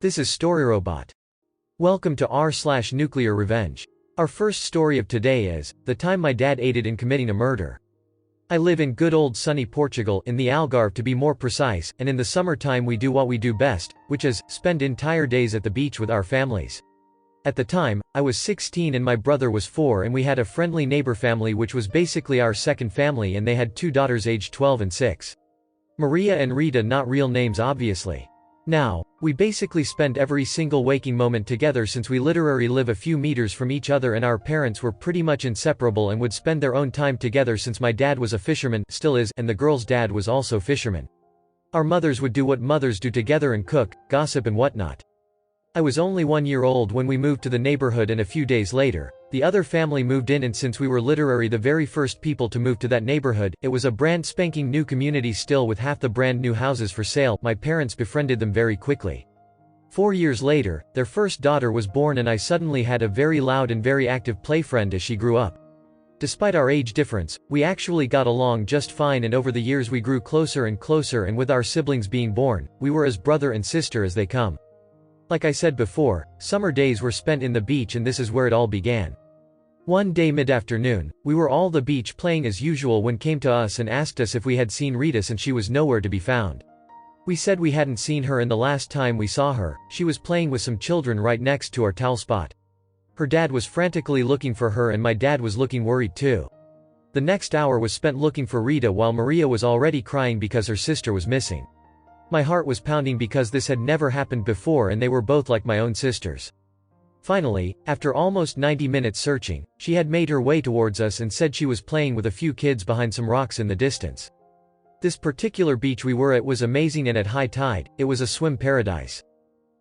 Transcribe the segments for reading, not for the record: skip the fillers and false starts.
This is StoryRobot. Welcome to r/NuclearRevenge. Our first story of today is the time my dad aided in committing a murder. I live in good old sunny Portugal, in the Algarve to be more precise, and in the summertime we do what we do best, which is spend entire days at the beach with our families. At the time, I was 16 and my brother was 4, and we had a friendly neighbor family which was basically our second family, and they had 2 daughters aged 12 and 6. Maria and Rita, not real names obviously. Now, we basically spend every single waking moment together since we literally live a few meters from each other, and our parents were pretty much inseparable and would spend their own time together since my dad was a fisherman, still is, and the girl's dad was also fisherman. Our mothers would do what mothers do together and cook, gossip and whatnot. I was only 1 year old when we moved to the neighborhood, and a few days later, the other family moved in, and since we were literally the very first people to move to that neighborhood, it was a brand spanking new community still with half the brand new houses for sale. My parents befriended them very quickly. 4 years later, their first daughter was born, and I suddenly had a very loud and very active play friend as she grew up. Despite our age difference, we actually got along just fine, and over the years we grew closer and closer, and with our siblings being born, we were as brother and sister as they come. Like I said before, summer days were spent in the beach, and this is where it all began. One day mid-afternoon, we were all the beach playing as usual when came to us and asked us if we had seen Rita, and she was nowhere to be found. We said we hadn't seen her, and the last time we saw her, she was playing with some children right next to our towel spot. Her dad was frantically looking for her, and my dad was looking worried too. The next hour was spent looking for Rita while Maria was already crying because her sister was missing. My heart was pounding because this had never happened before, and they were both like my own sisters. Finally, after almost 90 minutes searching, she had made her way towards us and said she was playing with a few kids behind some rocks in the distance. This particular beach we were at was amazing, and at high tide, it was a swim paradise.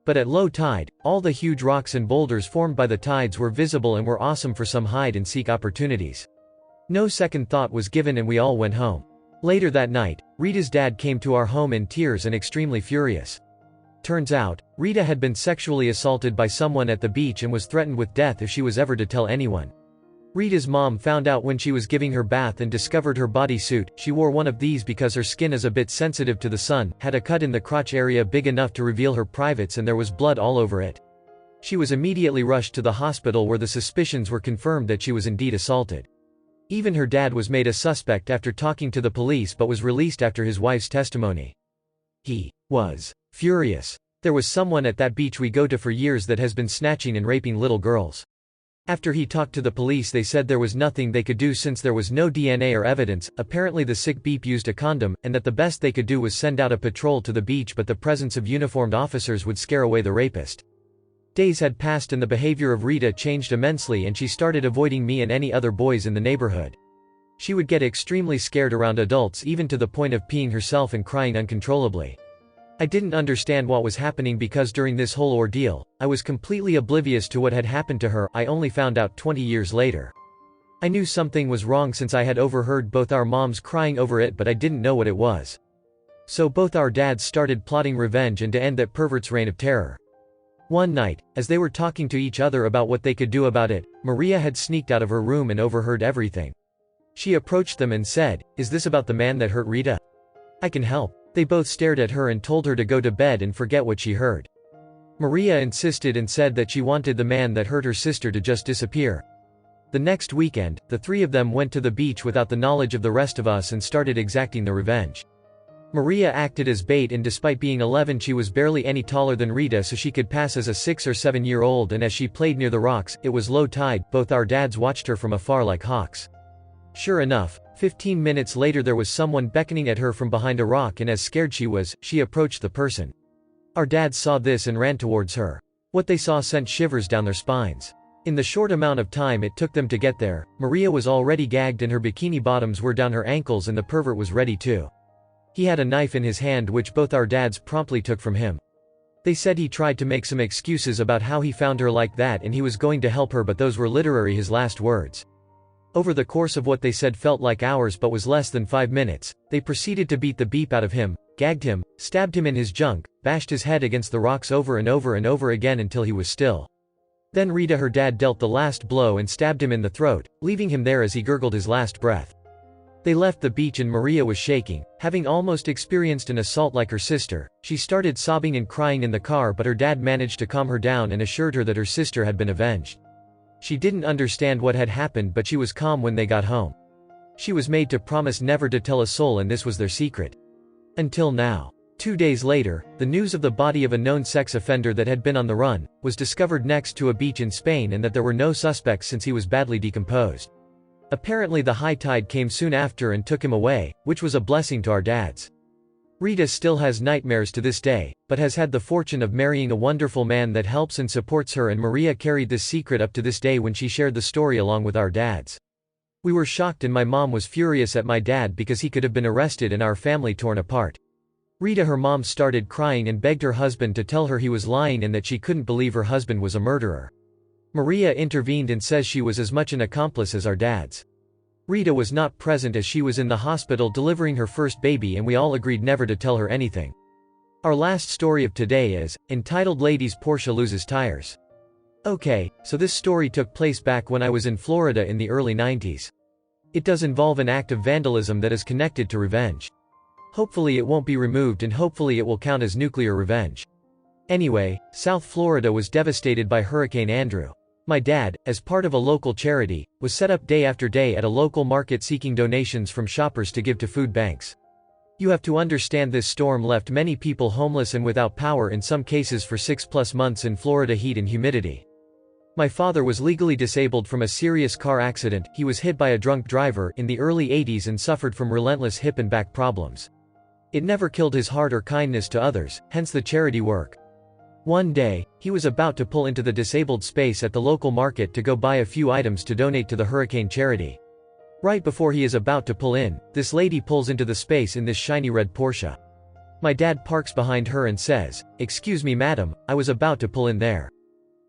But at low tide, all the huge rocks and boulders formed by the tides were visible and were awesome for some hide-and-seek opportunities. No second thought was given, and we all went home. Later that night, Rita's dad came to our home in tears and extremely furious. Turns out, Rita had been sexually assaulted by someone at the beach and was threatened with death if she was ever to tell anyone. Rita's mom found out when she was giving her bath and discovered her bodysuit. She wore one of these because her skin is a bit sensitive to the sun, had a cut in the crotch area big enough to reveal her privates, and there was blood all over it. She was immediately rushed to the hospital where the suspicions were confirmed that she was indeed assaulted. Even her dad was made a suspect after talking to the police, but was released after his wife's testimony. He was furious. There was someone at that beach we go to for years that has been snatching and raping little girls. After he talked to the police, they said there was nothing they could do since there was no DNA or evidence. Apparently the sick beep used a condom, and that the best they could do was send out a patrol to the beach, but the presence of uniformed officers would scare away the rapist. Days had passed and the behavior of Rita changed immensely, and she started avoiding me and any other boys in the neighborhood. She would get extremely scared around adults, even to the point of peeing herself and crying uncontrollably. I didn't understand what was happening because during this whole ordeal, I was completely oblivious to what had happened to her. I only found out 20 years later. I knew something was wrong since I had overheard both our moms crying over it, but I didn't know what it was. So both our dads started plotting revenge and to end that pervert's reign of terror. One night, as they were talking to each other about what they could do about it, Maria had sneaked out of her room and overheard everything. She approached them and said, "Is this about the man that hurt Rita? I can help." They both stared at her and told her to go to bed and forget what she heard. Maria insisted and said that she wanted the man that hurt her sister to just disappear. The next weekend, the three of them went to the beach without the knowledge of the rest of us and started exacting the revenge. Maria acted as bait, and despite being 11 she was barely any taller than Rita, so she could pass as a 6 or 7-year-old, and as she played near the rocks, it was low tide, both our dads watched her from afar like hawks. Sure enough, 15 minutes later there was someone beckoning at her from behind a rock, and as scared she was, she approached the person. Our dads saw this and ran towards her. What they saw sent shivers down their spines. In the short amount of time it took them to get there, Maria was already gagged and her bikini bottoms were down her ankles, and the pervert was ready too. He had a knife in his hand which both our dads promptly took from him. They said he tried to make some excuses about how he found her like that and he was going to help her, but those were literally his last words. Over the course of what they said felt like hours but was less than 5 minutes, they proceeded to beat the beep out of him, gagged him, stabbed him in his junk, bashed his head against the rocks over and over and over again until he was still. Then Rita, her dad, dealt the last blow and stabbed him in the throat, leaving him there as he gurgled his last breath. They left the beach and Maria was shaking, having almost experienced an assault like her sister. She started sobbing and crying in the car, but her dad managed to calm her down and assured her that her sister had been avenged. She didn't understand what had happened, but she was calm when they got home. She was made to promise never to tell a soul, and this was their secret. Until now. 2 days later, the news of the body of a known sex offender that had been on the run was discovered next to a beach in Spain, and that there were no suspects since he was badly decomposed. Apparently the high tide came soon after and took him away, which was a blessing to our dads. Rita still has nightmares to this day, but has had the fortune of marrying a wonderful man that helps and supports her, and Maria carried this secret up to this day when she shared the story along with our dads. We were shocked, and my mom was furious at my dad because he could have been arrested and our family torn apart. Rita, her mom, started crying and begged her husband to tell her he was lying and that she couldn't believe her husband was a murderer. Maria intervened and says she was as much an accomplice as our dads. Rita was not present as she was in the hospital delivering her first baby, and we all agreed never to tell her anything. Our last story of today is entitled Ladies Porsche Loses Tires. Okay, so this story took place back when I was in Florida in the early 90s. It does involve an act of vandalism that is connected to revenge. Hopefully it won't be removed, and hopefully it will count as nuclear revenge. Anyway, South Florida was devastated by Hurricane Andrew. My dad, as part of a local charity, was set up day after day at a local market seeking donations from shoppers to give to food banks. You have to understand, this storm left many people homeless and without power, in some cases for 6+ months in Florida heat and humidity. My father was legally disabled from a serious car accident. He was hit by a drunk driver in the early 80s and suffered from relentless hip and back problems. It never killed his heart or kindness to others, hence the charity work. One day, he was about to pull into the disabled space at the local market to go buy a few items to donate to the hurricane charity. Right before he is about to pull in, this lady pulls into the space in this shiny red Porsche. My dad parks behind her and says, "Excuse me madam, I was about to pull in there."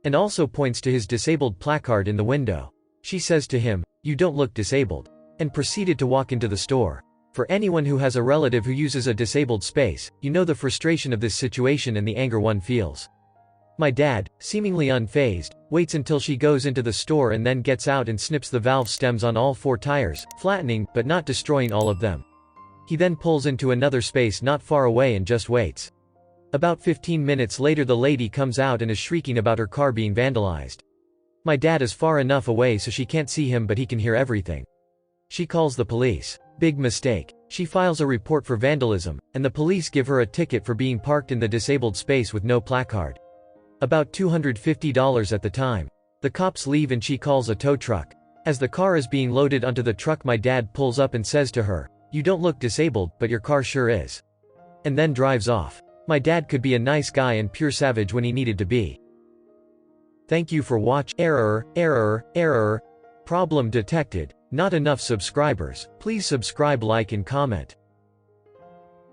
And also points to his disabled placard in the window. She says to him, "You don't look disabled," and proceeded to walk into the store. For anyone who has a relative who uses a disabled space, you know the frustration of this situation and the anger one feels. My dad, seemingly unfazed, waits until she goes into the store and then gets out and snips the valve stems on all 4 tires, flattening, but not destroying all of them. He then pulls into another space not far away and just waits. About 15 minutes later the lady comes out and is shrieking about her car being vandalized. My dad is far enough away so she can't see him, but he can hear everything. She calls the police. Big mistake. She files a report for vandalism, and the police give her a ticket for being parked in the disabled space with no placard. About $250 at the time. The cops leave and she calls a tow truck. As the car is being loaded onto the truck, my dad pulls up and says to her, "You don't look disabled, but your car sure is." And then drives off. My dad could be a nice guy and pure savage when he needed to be. Thank you for watching. Error. Problem detected. Not enough subscribers. Please subscribe, like and comment.